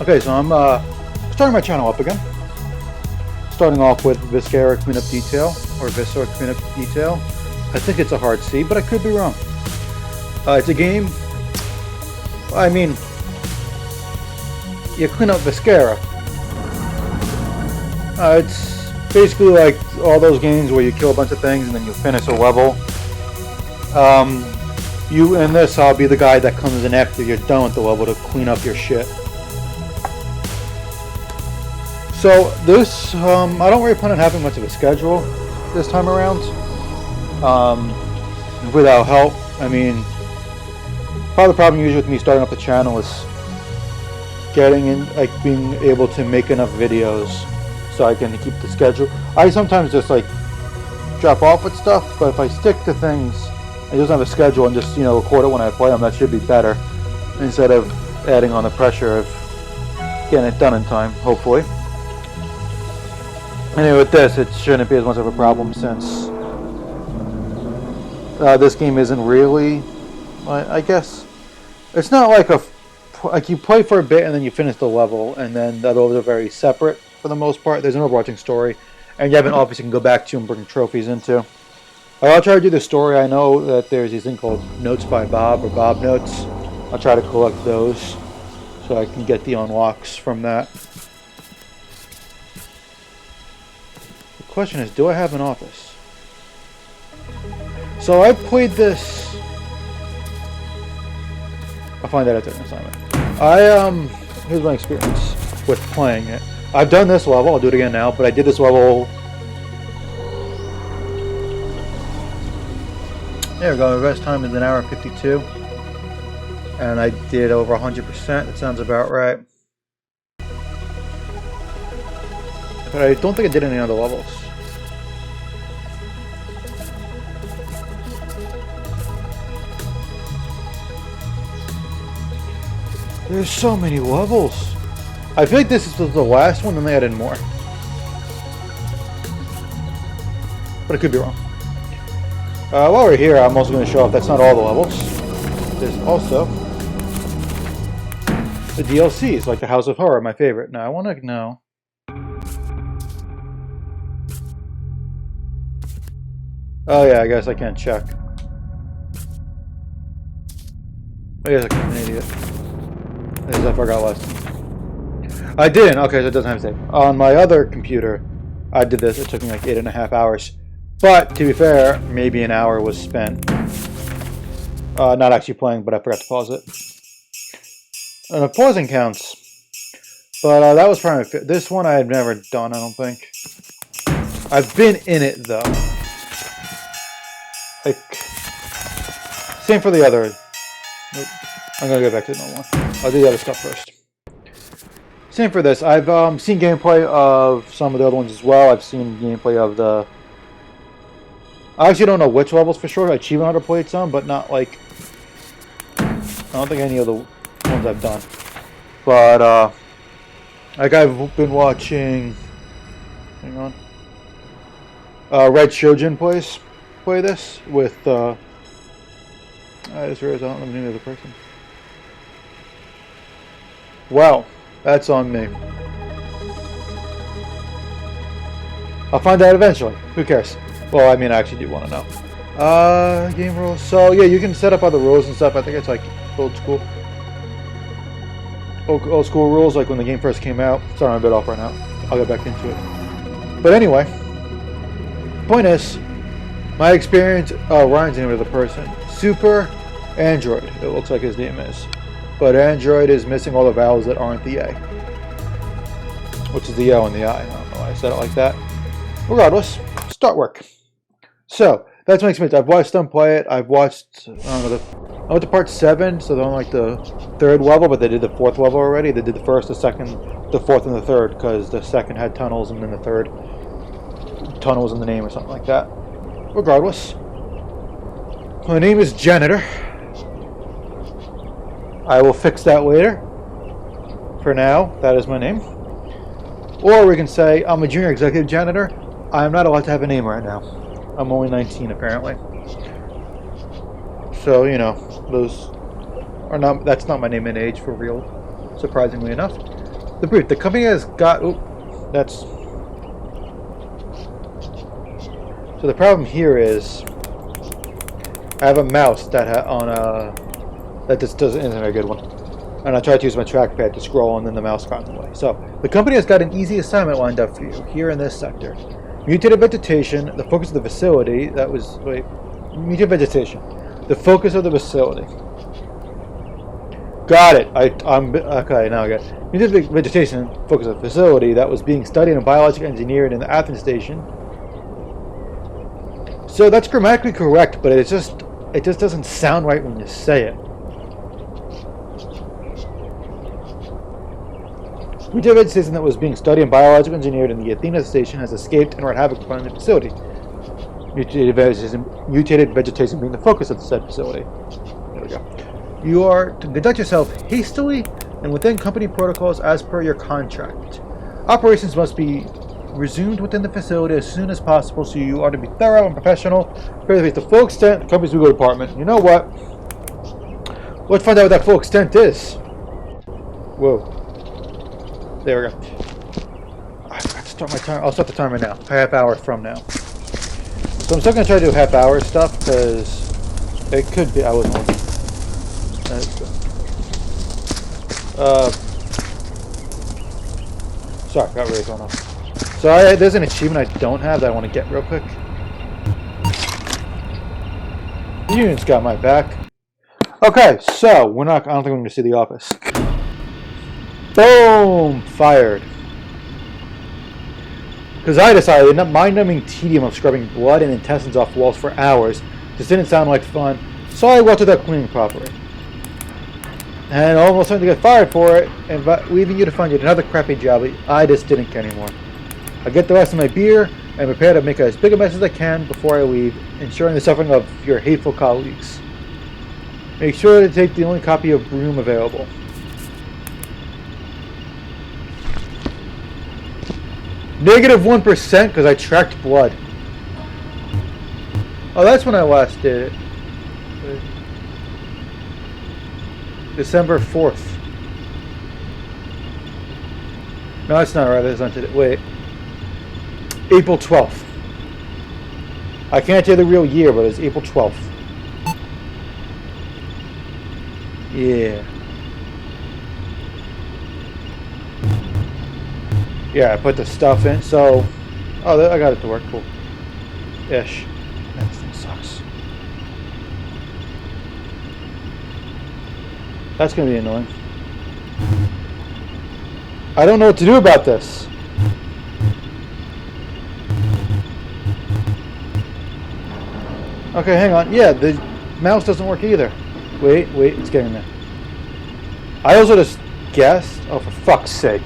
Okay, so I'm starting my channel up again. Starting off with Viscera cleanup detail, or Viscera cleanup detail. I think it's a hard C, but I could be wrong. It's a game. I mean, you clean up Viscera. It's basically like all those games where you kill a bunch of things and then you finish a level. You in this, I'll be the guy that comes in after you're done with the level to clean up your shit. So this, I don't really plan on having much of a schedule this time around. Without help, I mean, part of the problem usually with me starting up the channel is getting in, like being able to make enough videos so I can keep the schedule. I sometimes just like drop off with stuff, but if I stick to things and just have a schedule and just, you know, record it when I play them, that should be better instead of adding on the pressure of getting it done in time, hopefully. Anyway, with this, it shouldn't be as much of a problem since this game isn't really, I guess, it's not like like you play for a bit and then you finish the level, and then those are very separate for the most part. There's an overarching story, and you have an office you can go back to and bring trophies into. I'll try to do the story. I know that there's this thing called Notes by Bob, or Bob Notes. I'll try to collect those so I can get the unlocks from that. The question is, do I have an office? So I played this. I'll find that out during the assignment. Here's my experience with playing it. I've done this level. I'll do it again now, but I did this level. There we go. The rest time is an hour 52, and I did over 100%. That sounds about right. But I don't think I did any other levels. There's so many levels. I feel like this is the last one and they added more. But I could be wrong. While we're here, I'm also going to show off that's not all the levels. There's also the DLCs, like the House of Horror, my favorite. Now I want to know. Oh yeah, I guess I can't check. I guess I'm an idiot. I forgot last time. I didn't. Okay, so it doesn't have to save. On my other computer, I did this. It took me like 8.5 hours. But to be fair, maybe an hour was spent. Not actually playing, but I forgot to pause it. And the pausing counts. But that was probably this one I had never done. I don't think. I've been in it though. Like same for the other. Nope. I'm gonna go back to the normal one. I'll do the other stuff first. Same for this. I've seen gameplay of some of the other ones as well. I've seen gameplay of the. I actually don't know which levels for sure. Achievement Hunter played some, but not like. I don't think any of the ones I've done. But like I've been watching. Hang on. Red Shojin play this with. I just realized I don't know the name of the person. Wow, that's on me. I'll find out eventually. Who cares? Well, I mean, I actually do want to know. Game rules. So yeah, you can set up other rules and stuff. I think it's like old school rules, like when the game first came out. Sorry, I'm a bit off right now. I'll get back into it. But anyway, point is, my experience. Ryan's name of the person. Super Android. It looks like his name is. But Android is missing all the vowels that aren't the A. Which is the O and the I. I don't know why I said it like that. Regardless, start work. So, that's my experience. I've watched them play it. I've watched, I don't know, I went to part 7, so they're on like the 3rd level, but they did the 4th level already. They did the 1st, the 2nd, the 4th, and the 3rd, because the 2nd had tunnels, and then the 3rd tunnel was in the name or something like that. Regardless, my name is Janitor. I will fix that later. For now, that is my name. Or we can say, I'm a junior executive janitor. I am not allowed to have a name right now. I'm only 19 apparently. So, you know, those are not, that's not my name and age for real, surprisingly enough. The brief. The company has got... Oop, that's... So the problem here is... I have a mouse that that just isn't a very good one. And I tried to use my trackpad to scroll and then the mouse got in the way. So, the company has got an easy assignment lined up for you, here in this sector. Mutated vegetation, the focus of the facility, that was... Wait. Mutated vegetation. The focus of the facility. Got it. I'm okay, now I got it. Mutated vegetation, focus of the facility, that was being studied and biological engineered in the Athens station. So that's grammatically correct, but it just doesn't sound right when you say it. Mutated vegetation that was being studied and biologically engineered in the Athena station has escaped and wrought havoc upon the facility. Mutated vegetation being the focus of the said facility. There we go. You are to conduct yourself hastily and within company protocols as per your contract. Operations must be resumed within the facility as soon as possible, so you are to be thorough and professional. Prepare to the full extent of the company's legal department. You know what? Let's find out what that full extent is. Whoa. There we go. I have to start my timer. I'll start the timer now. A half hour from now. So I'm still going to try to do half hour stuff because it could be. I wasn't looking. Sorry, got really going off. So there's an achievement I don't have that I want to get real quick. The unit's got my back. Okay, so we're not. I don't think we're going to see the office. Boom! Fired. Because I decided the mind-numbing tedium of scrubbing blood and intestines off walls for hours just didn't sound like fun, so I welted up cleaning properly. And almost starting to get fired for it, and leaving you to find yet another crappy job I just didn't care anymore. I get the rest of my beer and prepare to make as big a mess as I can before I leave, ensuring the suffering of your hateful colleagues. Make sure to take the only copy of Broom available. -1% because I tracked blood. Oh, that's when I last did it. December 4th. No, that's not right. That's not today. Wait. April 12th. I can't tell the real year, but it's April 12th. Yeah. Yeah, I put the stuff in, so... Oh, I got it to work. Cool. Ish. That thing sucks. That's going to be annoying. I don't know what to do about this. Okay, hang on. Yeah, the mouse doesn't work either. Wait, it's getting there. I also just guessed... Oh, for fuck's sake.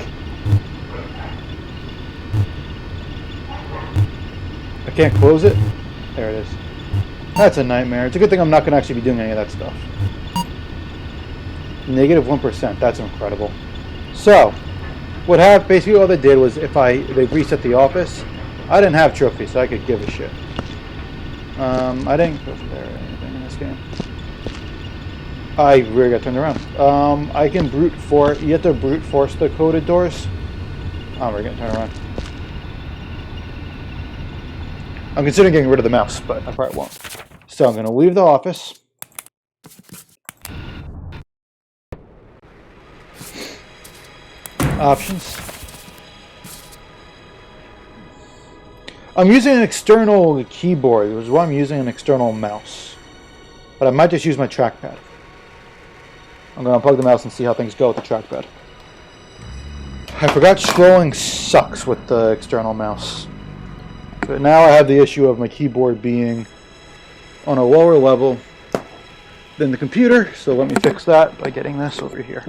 I can't close it? There it is. That's a nightmare. It's a good thing I'm not going to actually be doing any of that stuff. -1%. That's incredible. So, basically all they did was they reset the office. I didn't have trophies, so I could give a shit. I didn't go there or anything in this game. I really got turned around. I can brute force. You have to brute force the coded doors. Oh, we're getting turned around. I'm considering getting rid of the mouse, but I probably won't. So I'm going to leave the office. Options. I'm using an external keyboard, which is why I'm using an external mouse. But I might just use my trackpad. I'm going to unplug the mouse and see how things go with the trackpad. I forgot scrolling sucks with the external mouse. But now I have the issue of my keyboard being on a lower level than the computer, so let me fix that by getting this over here.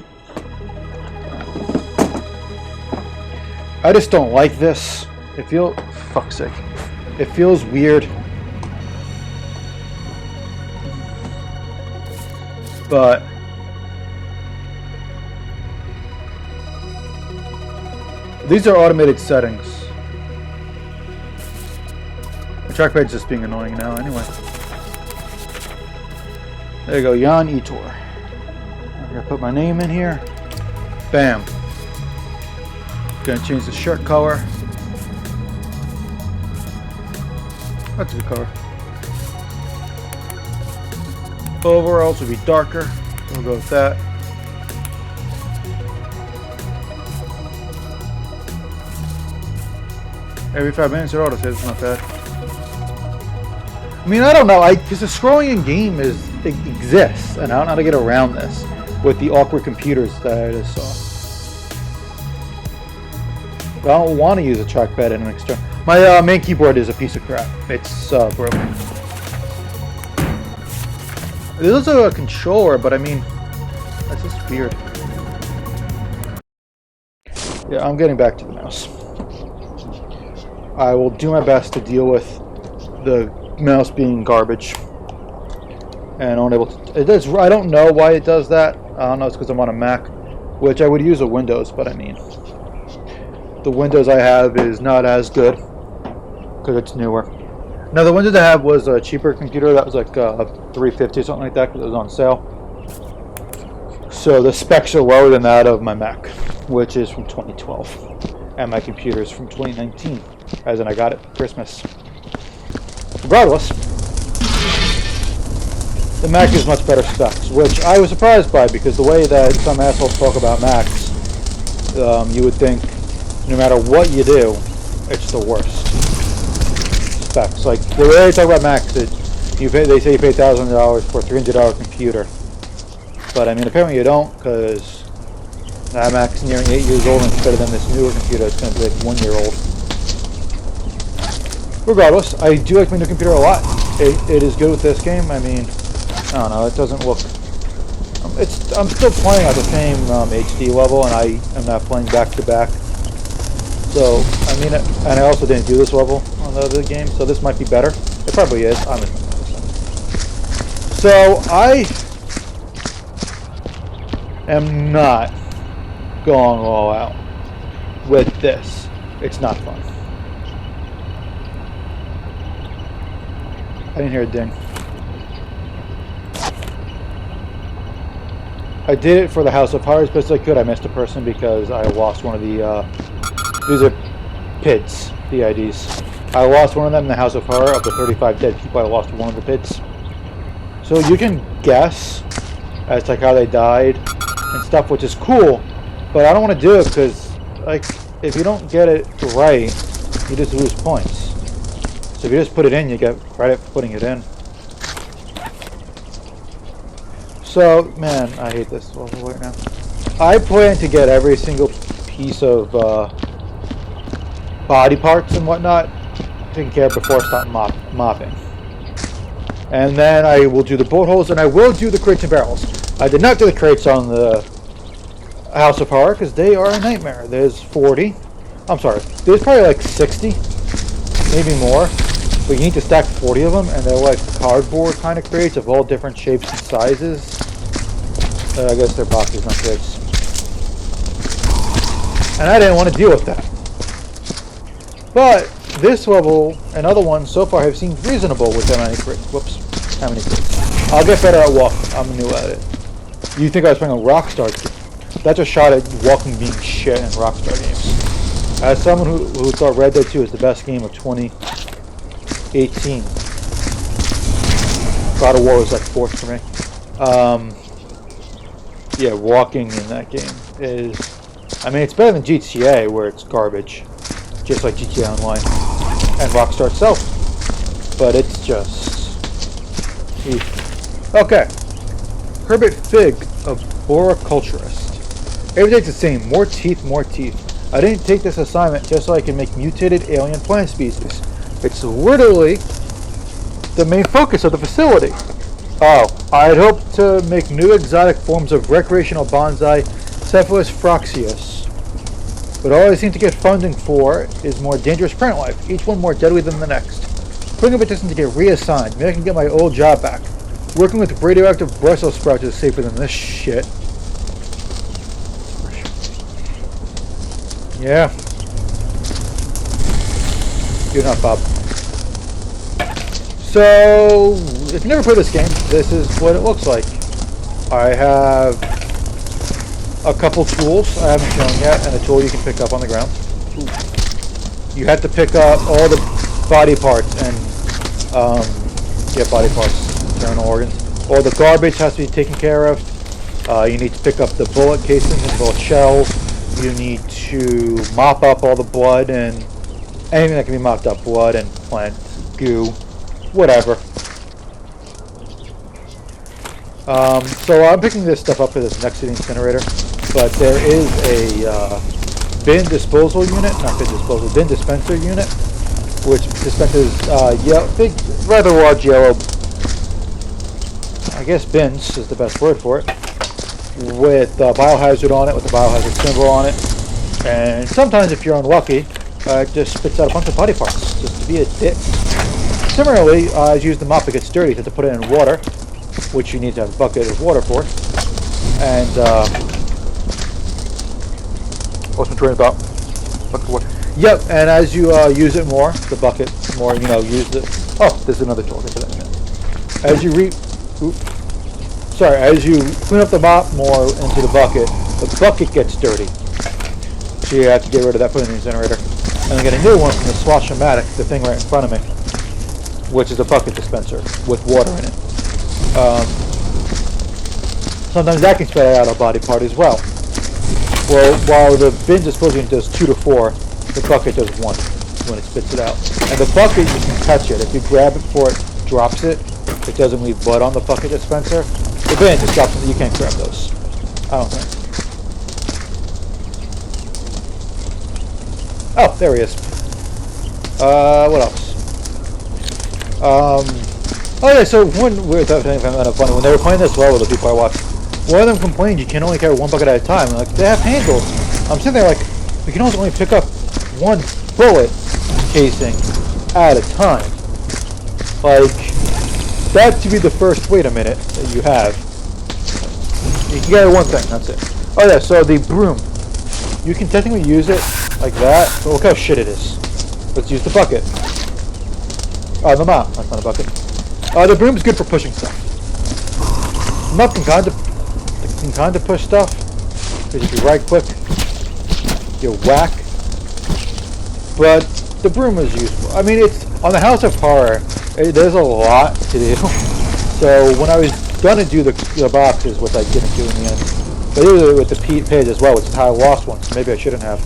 I just don't like this. It feels... Fuck's sake. It feels weird. But... these are automated settings. The trackpad's just being annoying now anyway. There you go, Jan Etor. I'm gonna put my name in here. Bam. Gonna change the shirt color. That's a good color. Overalls will be darker. We'll go with that. Every 5 minutes it auto saves, it's not bad. I mean, I don't know, because the scrolling in game exists, and I don't know how to get around this with the awkward computers that I just saw. But I don't want to use a trackpad in an external. My main keyboard is a piece of crap. It's broken. There's also a controller, but I mean, that's just weird. Yeah, I'm getting back to the mouse. I will do my best to deal with the mouse being garbage. And unable to. It does. I don't know why it does that. I don't know. It's because I'm on a Mac, which I would use a Windows, but I mean, the Windows I have is not as good because it's newer. Now the Windows I have was a cheaper computer. That was like $350 or something like that because it was on sale. So the specs are lower than that of my Mac, which is from 2012, and my computer is from 2019, as in I got it for Christmas. Regardless, the Mac is much better specs, which I was surprised by because the way that some assholes talk about Macs, you would think no matter what you do, it's the worst specs. Like the way they talk about Macs, they say you pay $1,000 for a $300 computer, but I mean apparently you don't, because that Mac's nearing 8 years old and it's better than this newer computer. It's going to be like 1 year old. Regardless, I do like my new computer a lot. It is good with this game. I mean, I don't know, it doesn't look... I'm still playing at the same HD level, and I am not playing back to back. So, I mean, and I also didn't do this level on the other game, so this might be better. It probably is. I'm just not listening. So, I am not going all out with this. It's not fun. I didn't hear a ding. I did it for the House of Horror as best as I could. I missed a person because I lost one of the, these are PIDs, PIDs. I lost one of them in the House of Horror. Of the 35 dead people, I lost one of the PIDs. So you can guess as to like how they died and stuff, which is cool, but I don't want to do it because, like, if you don't get it right, you just lose points. So if you just put it in, you get credit for putting it in. So, man, I hate this level right now. I plan to get every single piece of body parts and whatnot taken care of before I start mopping. And then I will do the bullet holes, and I will do the crates and barrels. I did not do the crates on the House of Horror because they are a nightmare. There's 40. I'm sorry. There's probably like 60, maybe more. But you need to stack 40 of them, and they're like cardboard kind of crates of all different shapes and sizes. I guess they're boxes, not crates. And I didn't want to deal with that. But this level and other ones so far have seemed reasonable with how many crates. Whoops. How many crates? I'll get better at walking. I'm new at it. You think I was playing a Rockstar game? That's a shot at walking being shit in Rockstar games. As someone who thought Red Dead 2 is the best game of 2018. God of War was like fourth for me. Yeah, walking in that game is... I mean, it's better than GTA, where it's garbage. Just like GTA Online. And Rockstar itself. But it's just... Okay. Herbert Fig, a boriculturist. Everything's the same. More teeth, more teeth. I didn't take this assignment just so I can make mutated alien plant species. It's literally the main focus of the facility. Oh, I had hoped to make new exotic forms of recreational bonsai, Cephalus froxius. But all I seem to get funding for is more dangerous plant life, each one more deadly than the next. Putting a petition to get reassigned, maybe I can get my old job back. Working with radioactive Brussels sprouts is safer than this shit. Yeah. You're not Bob. So, if you never played this game, this is what it looks like. I have a couple tools I haven't shown yet, and a tool you can pick up on the ground. You have to pick up all the body parts and body parts, internal organs. All the garbage has to be taken care of. You need to pick up the bullet casings and bullet shells. You need to mop up all the blood and anything that can be mopped up, blood and plant goo, whatever. So I'm picking this stuff up for this next to the incinerator, but there is a bin disposal unit, not bin disposal, bin dispenser unit, which dispenses big, rather large yellow, I guess bins is the best word for it, with biohazard on it, with the biohazard symbol on it, and sometimes if you're unlucky, it just spits out a bunch of body parts, just to be a dick. Similarly, I use the mop to get dirty, to put it in water, which you need to have a bucket of water for, and what's my train about? Bucket of water. Yep, and as you use it more, the bucket more, use it. Oh, there's another tool. Get to that in a minute. As you clean up the mop more into the bucket gets dirty. So you have to get rid of that, put it in the incinerator, and then get a new one from the Swashomatic, the thing right in front of me, which is a bucket dispenser with water in it. Sometimes that can spit out a body part as well. Well, while the bin disposal unit does 2 to 4, the bucket does 1 when it spits it out. And the bucket, you can touch it. If you grab it before it drops it, it doesn't leave blood on the bucket dispenser. The bin just drops it. You can't grab those, I don't think. Oh, there he is. What else? Oh yeah, so one weird thing I found funny, when they were playing this level, the people I watched, one of them complained you can only carry 1 bucket at a time. Like, they have handles. I'm sitting there like, we can only pick up 1 bullet casing at a time. Like, that should be the first, wait a minute, that you have. You can carry 1 thing, that's it. Oh yeah, so the broom. You can technically use it like that, but look how shit it is. Let's use the bucket. Oh, the mop, that's not a bucket. The broom's good for pushing stuff. Mop can kind of push stuff, because if you right click, you whack. But the broom is useful. I mean, it's on the House of Horror. There's a lot to do. So when I was gonna do the boxes, which I didn't do in the end, but either with the page as well, which is how I lost one. So maybe I shouldn't have.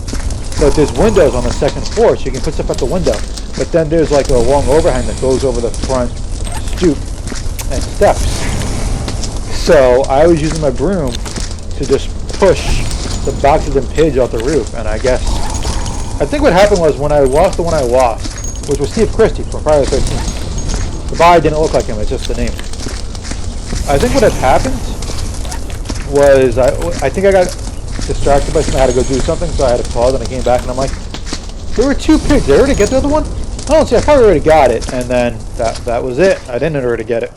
But there's windows on the 2nd floor, so you can put stuff at the window. But then there's like a long overhang that goes over the front stoop and steps. So I was using my broom to just push the boxes and pigs off the roof, and I think what happened was when I lost the one I lost, which was Steve Christie from Friday the 13th. The body didn't look like him, it's just the name. I think what had happened was I think I got distracted by something. I had to go do something, so I had to pause, and I came back and I'm like, there were 2 pigs. Did I already get the other one? Oh, see, I probably already got it, and then that was it. I didn't already get it.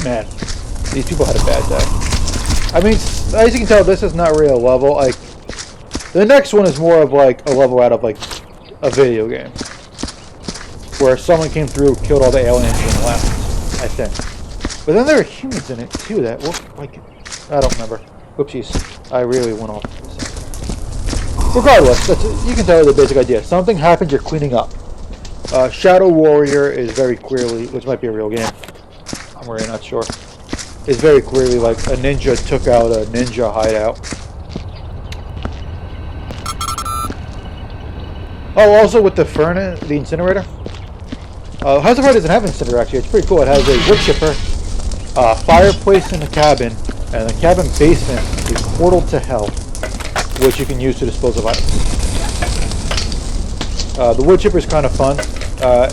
Man, these people had a bad day. I mean, as you can tell, this is not really a level. Like, the next one is more of like a level out of like a video game, where someone came through, killed all the aliens, and left. I think. But then there are humans in it too that look like, I don't remember. Oopsies, I really went off. Regardless, you can tell the basic idea. Something happened, you're cleaning up. Shadow Warrior is very clearly, which might be a real game, I'm really not sure, is very clearly like a ninja took out a ninja hideout. Oh, also with the furnace, the incinerator. House of Horror doesn't have an incinerator actually. It's pretty cool. It has a wood chipper, fireplace in the cabin, and the cabin basement is portal to hell, which you can use to dispose of items. The wood chipper is kind of fun.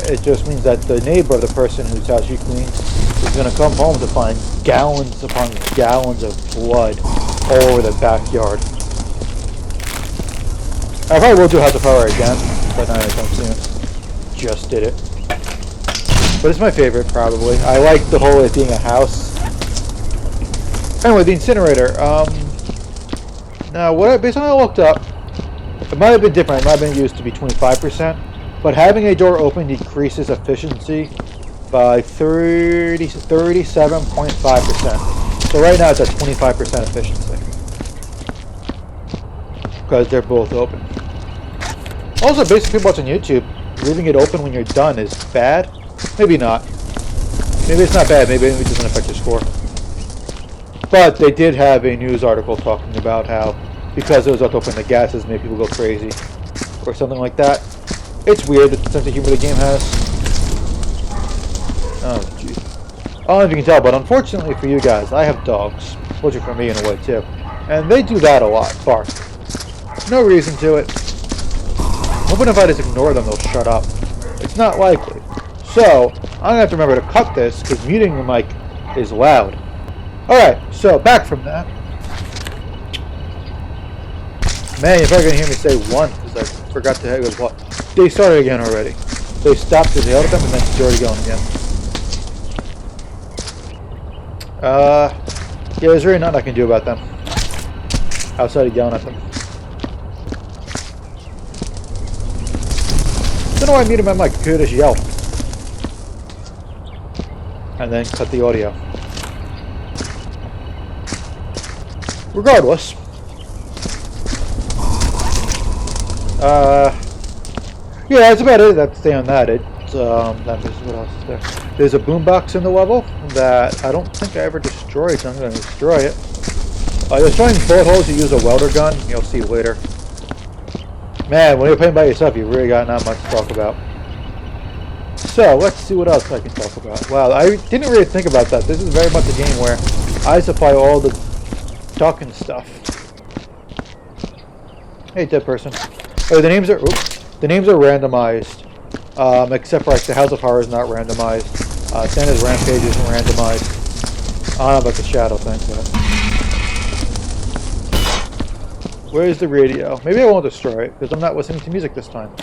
It just means that the neighbor of the person whose house you clean is going to come home to find gallons upon gallons of blood all over the backyard. I probably will do House of Horror again, but not anytime soon. Just did it. But it's my favorite, probably. I like the whole it being a house. Anyway, the incinerator. Now, based on what I looked up, it might have been different. It might have been used to be 25%. But having a door open decreases efficiency by 37.5%. So right now it's at 25% efficiency. Because they're both open. Also, basically people watching YouTube, leaving it open when you're done is bad. Maybe not. Maybe it's not bad, maybe it doesn't affect your score. But they did have a news article talking about how because it was left open, the gases made people go crazy. Or something like that. It's weird, the sense of humor the game has. Oh, jeez. I don't know if you can tell, but unfortunately for you guys, I have dogs. Which are for me in a way, too. And they do that a lot, bark. No reason to it. Hoping if I just ignore them, they'll shut up. It's not likely. So, I'm going to have to remember to cut this, because muting the mic is loud. Alright, so back from that. Man, you're probably going to hear me say one, because I forgot to go what. They started again already. They stopped because they held them, and then started going again. Yeah, there's really nothing I can do about them. Outside of yelling at them. Don't know why I muted my mic, I could just yell. And then cut the audio. Regardless. Yeah, that's about it. That's stay on that. What else is there? There's a boombox in the level that I don't think I ever destroyed, so I'm going to destroy it. Destroying bullet holes, you use a welder gun. You'll see later. Man, when you're playing by yourself, you really got not much to talk about. So, let's see what else I can talk about. Wow, I didn't really think about that. This is very much a game where I supply all the talking stuff. Hey, dead person. Oh, the names are randomized. Except for like the House of Horror is not randomized. Santa's Rampage isn't randomized. I don't know about the Shadow thing, but... Where's the radio? Maybe I won't destroy it, because I'm not listening to music this time.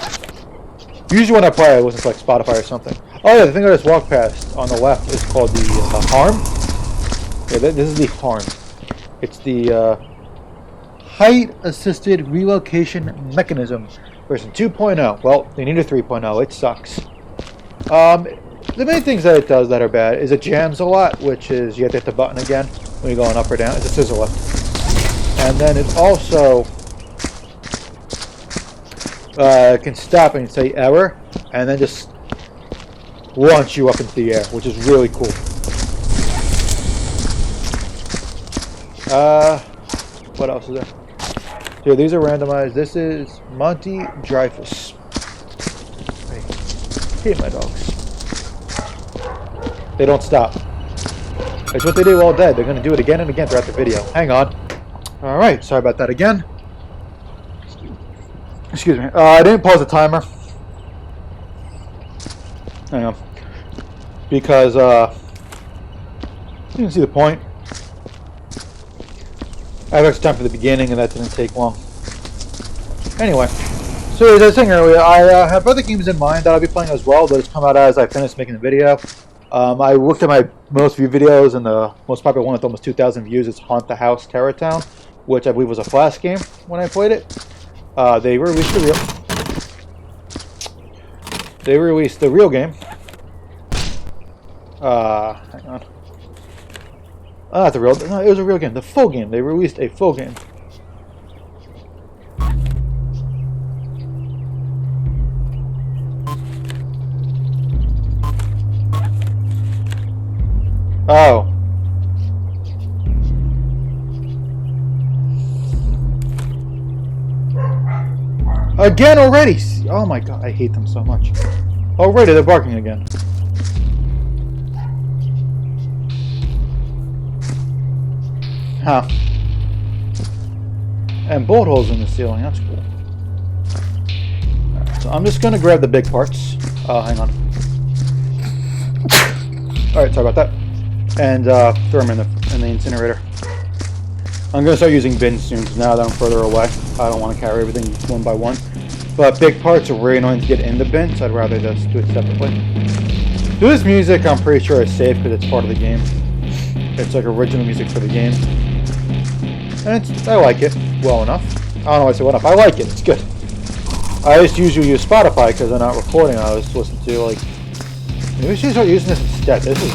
Usually when I play, I listen to like Spotify or something. Oh yeah, the thing I just walked past on the left is called the Harm. Yeah, this is the Harm. It's the Height-Assisted Relocation Mechanism version 2.0. Well, they need a 3.0. It sucks. The main things that it does that are bad is it jams a lot, which is you have to hit the button again when you're going up or down. It's a scissor lift. And then it also can stop and say error, and then just launch you up into the air, which is really cool. What else is there? Here, these are randomized. This is Monty Dreyfus. I hate my dogs. They don't stop. It's what they do all day. They're going to do it again and again throughout the video. Hang on. Alright, sorry about that again. Excuse me. I didn't pause the timer. Hang on. Because, you didn't see the point. I have extra time for the beginning, and that didn't take long. Anyway, so as I was saying earlier, I have other games in mind that I'll be playing as well. They'll just come out as I finish making the video. I looked at my most viewed videos, and the most popular one with almost 2,000 views is Haunt the House Terror Town, which I believe was a Flash game when I played it. They released the real game. Hang on. Not the real. No, it was a real game. The full game. They released a full game. Oh. Again already! Oh my god, I hate them so much. Already, they're barking again. Huh. And bullet holes in the ceiling, that's cool. Right, so I'm just gonna grab the big parts. Hang on. Alright, sorry about that. And throw them in the incinerator. I'm gonna start using bins soon, because now that I'm further away, I don't want to carry everything one by one. But big parts are really annoying to get in the bin, so I'd rather just do it separately. Do this music, I'm pretty sure is safe, because it's part of the game. It's like original music for the game. And I like it well enough. I don't know why I say well enough. I like it. It's good. I just usually use Spotify because I'm not recording. I just listen to like Maybe we should start using this instead. This is...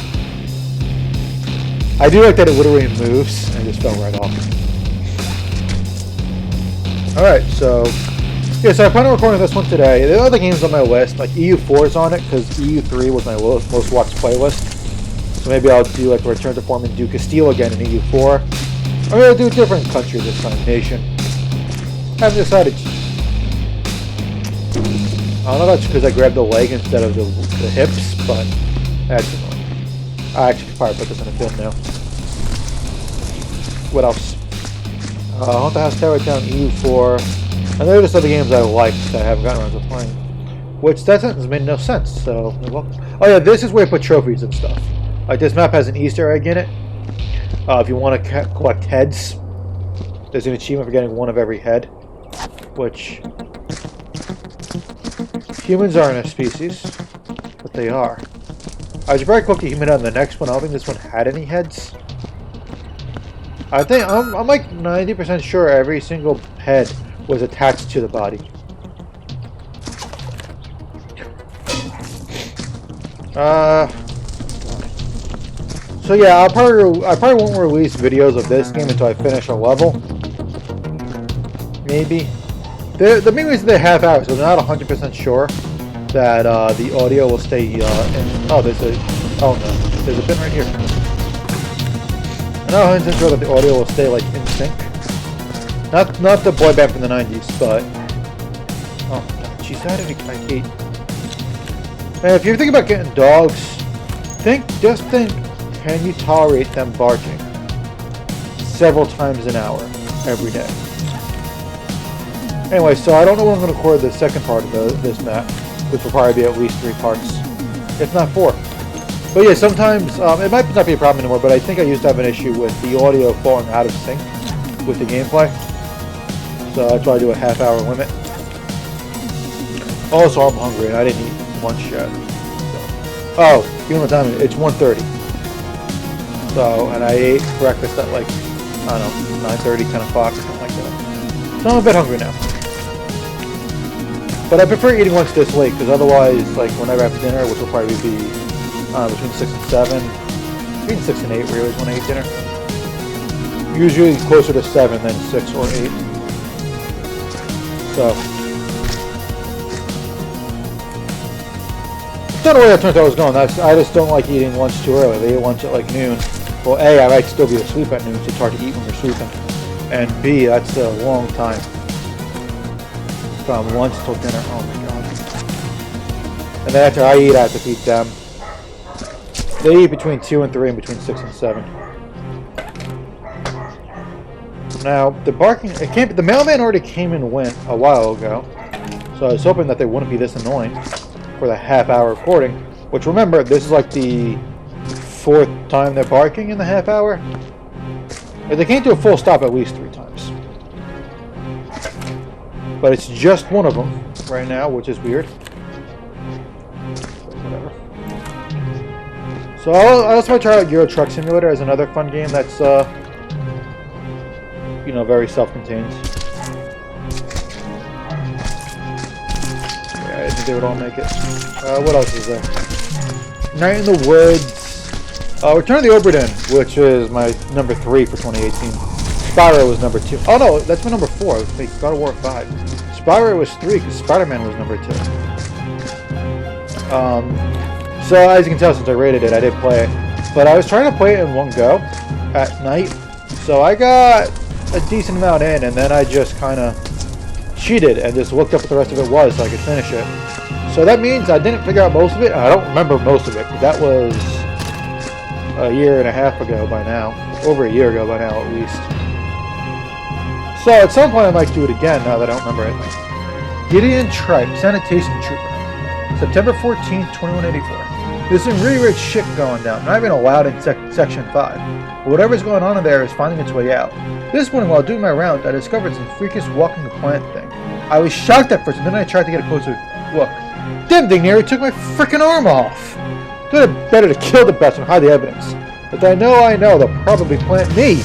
I do like that it literally moves, and it just fell right off. Alright, so... yeah, so I plan on recording this one today. The other games on my list, like EU4 is on it, because EU3 was my most watched playlist. So maybe I'll do like Return to Form and do Castile again in EU4. I'm going to do a different country this time, nation. I haven't decided. I don't know if that's because I grabbed the leg instead of the hips, but that's annoying. I actually could probably put this in a film now. What else? Haunted House Tower Town EU4. And there are just other games I like that I haven't gotten around to playing. Which that sentence made no sense, so well. Oh yeah, this is where you put trophies and stuff. Like this map has an Easter egg in it. If you want to collect heads, there's an achievement for getting one of every head. Which humans aren't a species, but they are. I should probably click the human on the next one. I don't think this one had any heads. I think I'm like 90% sure every single head was attached to the body. So yeah, I probably won't release videos of this game until I finish a level. Maybe. The main reason they're half hours, so they're not 100% sure that the audio will stay in. Oh, there's a pin right here. I'm not 100% sure that the audio will stay like in sync. Not the boy band from the 90s, but oh god, she's out of it. I hate. And if you're thinking about getting dogs, just think, can you tolerate them barking several times an hour every day? Anyway, so I don't know when I'm going to record the second part of this map, which will probably be at least 3 parts, if not 4. But yeah, sometimes, it might not be a problem anymore, but I think I used to have an issue with the audio falling out of sync with the gameplay. So that's why I do a half-hour limit. Also, I'm hungry, and I didn't eat lunch yet. So. Oh, you know what time it is? It's 1:30. So, and I ate breakfast at like, I don't know, 9:30, 10 o'clock, something like that. So I'm a bit hungry now. But I prefer eating lunch this late, because otherwise, like, whenever I have dinner, which will probably be between 6 and 7, between 6 and 8 really is when I eat dinner. Usually closer to 7 than 6 or 8. So, it's not the way I thought I was going. I just don't like eating lunch too early. They eat lunch at like noon. Well, A, I might still be asleep at noon, so it's hard to eat when you're sleeping. And B, that's a long time. From lunch till dinner. Oh my god. And then after I eat, I have to feed them. They eat between 2 and 3 and between 6 and 7. Now, the barking, the mailman already came and went a while ago, so I was hoping that they wouldn't be this annoying for the half-hour recording, which remember, this is like the 4th time they're barking in the half hour. They can't do a full stop at least 3 times. But it's just one of them right now, which is weird. Whatever. So I'll also try out Euro Truck Simulator as another fun game that's you know, very self-contained. Yeah, I think they would all make it. What else is there? Night in the Woods. Return of the Obra Dinn, which is my number 3 for 2018. Spyro was number 2. Oh no, that's my number 4. Wait, God of War 5. Spyro was 3 because Spider-Man was number 2. So as you can tell, since I rated it, I did play it. But I was trying to play it in one go at night. So I got a decent amount in, and then I just kind of cheated and just looked up what the rest of it was so I could finish it. So that means I didn't figure out most of it. I don't remember most of it, because that was a year and a half ago by now. Over a year ago by now, at least. So at some point I might do it again now that I don't remember anything. Gideon Tripe, Sanitation Trooper. September 14th, 2184. There's some really weird shit going down, not even allowed in Section 5. But whatever's going on in there is finding its way out. This morning, while doing my rounds, I discovered some freakish walking the plant thing. I was shocked at first, and then I tried to get a closer look. Damn thing nearly took my frickin' arm off! It's better to kill the best and hide the evidence. But I know, they'll probably plant me!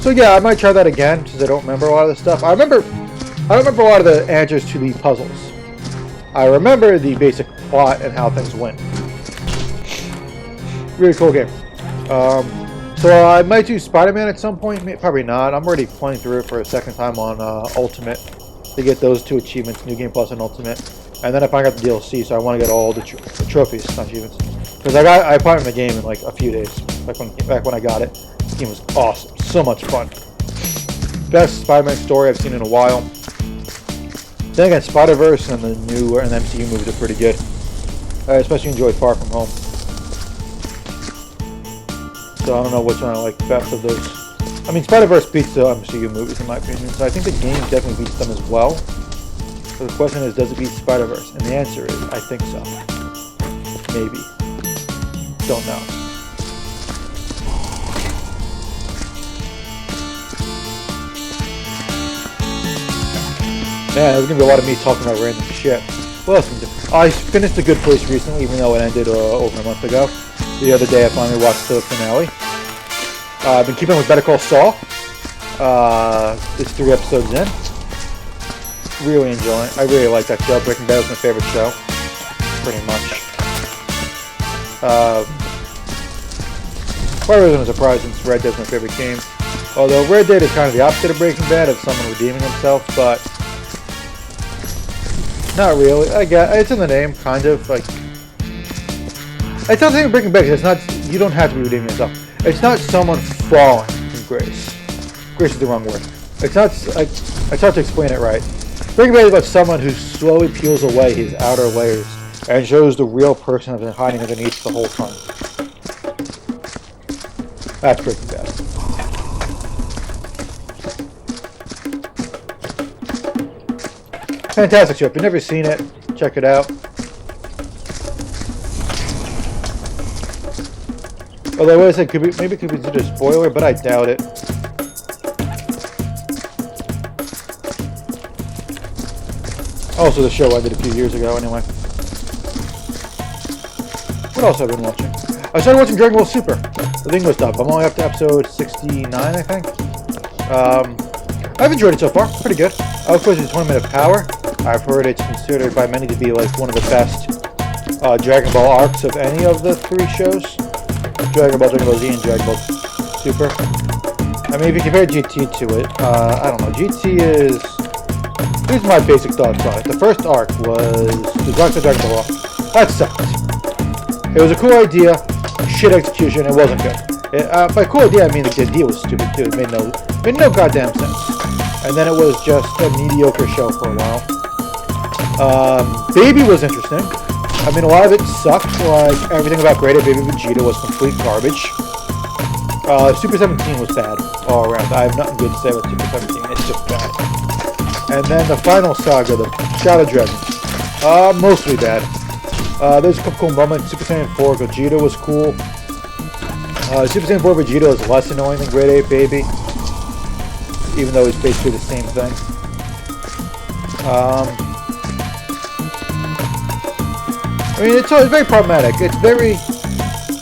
So yeah, I might try that again, since I don't remember a lot of this stuff. I remember I don't remember a lot of the answers to the puzzles. I remember the basic plot and how things went. Really cool game. So I might do Spider-Man at some point. Probably not. I'm already playing through it for a second time on Ultimate to get those 2 achievements, New Game Plus and Ultimate. And then if I got the DLC, so I want to get all the trophies, not achievements. Because I played in the game in like a few days. Back when I got it. The game was awesome. So much fun. Best Spider-Man story I've seen in a while. Then again, Spider-Verse and the new and the MCU movies are pretty good. I especially enjoyed Far From Home. So I don't know which one I like best of those. I mean, Spider-Verse beats the MCU movies in my opinion, so I think the game definitely beats them as well. So the question is, does it beat Spider-Verse? And the answer is, I think so. Maybe. Don't know. Man, there's gonna be a lot of me talking about random shit. What else can we do? I finished The Good Place recently, even though it ended over a month ago. The other day I finally watched the finale. I've been keeping with Better Call Saul. It's 3 episodes in. Really enjoying it. I really like that show. Breaking Bad was my favorite show. Pretty much. Probably wasn't a surprise since Red Dead's my favorite game. Although Red Dead is kind of the opposite of Breaking Bad, of someone redeeming himself, but not really. I guess it's in the name, kind of. Like, it's not the same with Breaking Bad. It's not. You don't have to be redeeming yourself. It's not someone falling from grace. Grace is the wrong word. It's not. It's hard to explain it right. Breaking Bad is about someone who slowly peels away his outer layers and shows the real person that's been hiding underneath the whole time. That's Breaking Bad. Fantastic show. If you've never seen it, check it out. Although I said maybe it could be considered a spoiler, but I doubt it. Also, the show ended a few years ago anyway. What else have I been watching? I started watching Dragon Ball Super. The thing was tough. I'm only up to episode 69, I think. I've enjoyed it so far. Pretty good. Of course, it's Tournament of Power. I've heard it's considered by many to be like one of the best Dragon Ball arcs of any of the 3 shows. Dragon Ball Z, and Dragon Ball Super. I mean, if you compare GT to it, I don't know. GT is... Here's my basic thoughts on it. The first arc was the Dragon Ball arc. That sucked. It was a cool idea, shit execution, it wasn't good. By cool idea, I mean the idea was stupid too. It made no goddamn sense. And then it was just a mediocre show for a while. Baby was interesting. I mean, a lot of it sucked. Like, everything about Greater Baby Vegeta was complete garbage. Super 17 was bad all around. I have nothing good to say about Super 17. It's just bad. And then the final saga, the Shadow Dragon. Mostly bad. There's a couple cool moments. Super Saiyan 4 Gogeta was cool. Super Saiyan 4 Vegeta is less annoying than Grade 8 Baby. Even though it's basically the same thing. I mean, it's very problematic. It's very...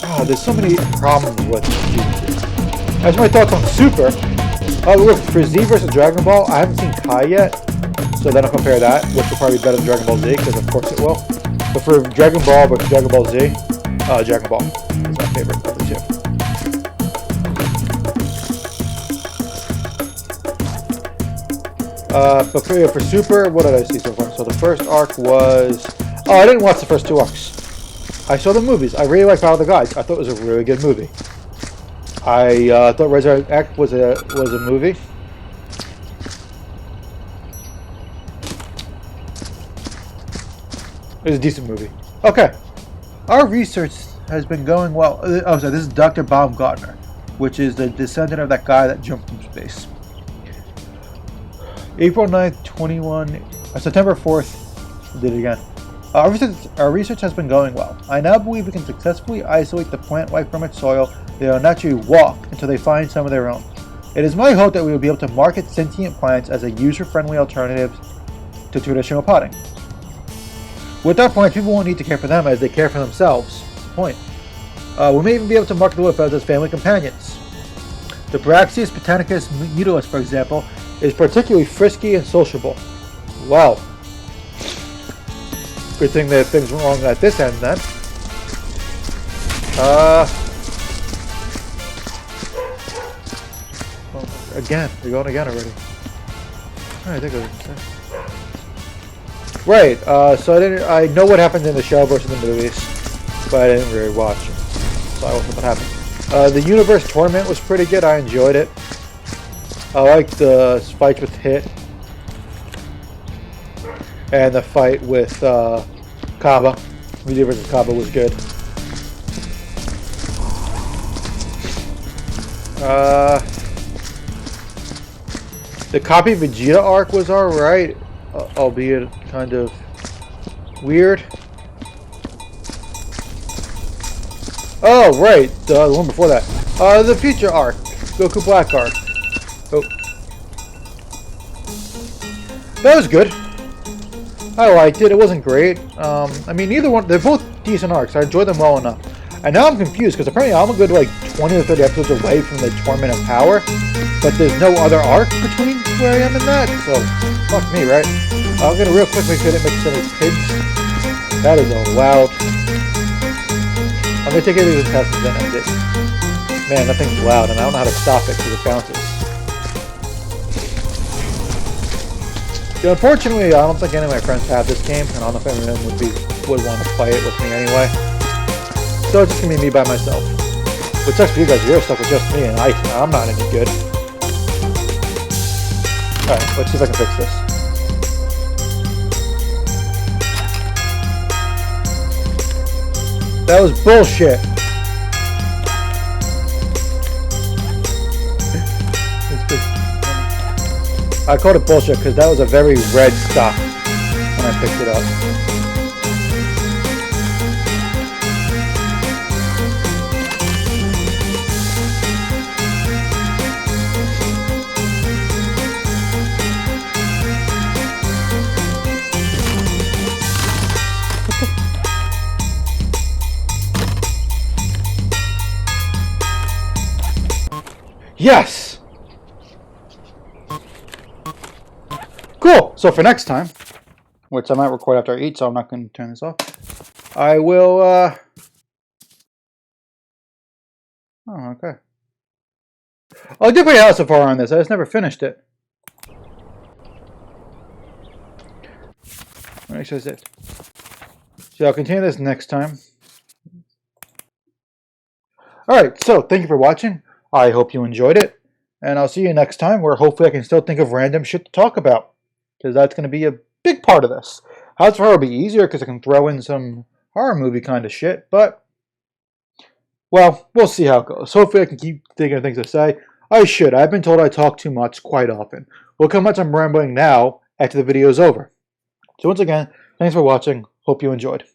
Oh, there's so many problems with GT. That's my thoughts on Super. For Z versus Dragon Ball, I haven't seen Kai yet. So then I'll compare that, which will probably be better than Dragon Ball Z, because of course it will. But for Dragon Ball versus Dragon Ball Z, Dragon Ball is my favorite of the 2. But for Super, what did I see so far? So the first arc was... Oh, I didn't watch the first 2 arcs. I saw the movies. I really liked Battle of the Gods. I thought it was a really good movie. I thought Resurrect Act was a movie. It was a decent movie. Okay. Our research has been going well. Oh, sorry, this is Dr. Baumgartner, which is the descendant of that guy that jumped from space. April 9th, 21... September 4th, did it again. Our research has been going well. I now believe we can successfully isolate the plant life from its soil. They will naturally walk until they find some of their own. It is my hope that we will be able to market sentient plants as a user-friendly alternative to traditional potting. With that point, people won't need to care for them as they care for themselves. That's the point. We may even be able to market the woodpeckers as family companions. The Braxius botanicus mutalis, for example, is particularly frisky and sociable. Well, good thing that things went wrong at this end then. Again, we're going again already. I think it was. Right. So I know what happened in the show versus the movies, but I didn't really watch it, so I don't know what happened. The Universe Tournament was pretty good. I enjoyed it. I liked the fights with Hit and the fight with Kaba. Vegeta vs. Kaba was good. The Copy Vegeta arc was alright, albeit kind of weird. Oh, right, the one before that. The Future arc, Goku Black arc. Oh. That was good. I liked it. It wasn't great. I mean, either one, they're both decent arcs. I enjoyed them well enough. And now I'm confused, because apparently I'm a good, like, 20 or 30 episodes away from the Tournament of Power, but there's no other arc between where I am and that, so fuck me, right? I'm gonna real quick make sure I didn't make any kids. That is a loud. I'm gonna take it as a test and then end it. Man, that thing's loud, and I don't know how to stop it because it bounces. Yeah, unfortunately, I don't think any of my friends have this game, and I don't know if anyone would want to play it with me anyway. So it's just gonna be me by myself. Which sucks for you guys, you're stuck with just me, and I'm not any good. Alright, let's see if I can fix this. That was bullshit. I called it bullshit because that was a very red stop when I picked it up. Yes! Cool! So for next time, which I might record after I eat, so I'm not going to turn this off, I will, oh, okay. I did pretty well so far on this, I just never finished it. Make sure that's it. So I'll continue this next time. Alright, so thank you for watching. I hope you enjoyed it, and I'll see you next time where hopefully I can still think of random shit to talk about, because that's going to be a big part of this. House of Horror will be easier because I can throw in some horror movie kind of shit, but, well, we'll see how it goes. Hopefully I can keep thinking of things to say. I should. I've been told I talk too much quite often. Look how much I'm rambling now after the video is over. So once again, thanks for watching. Hope you enjoyed.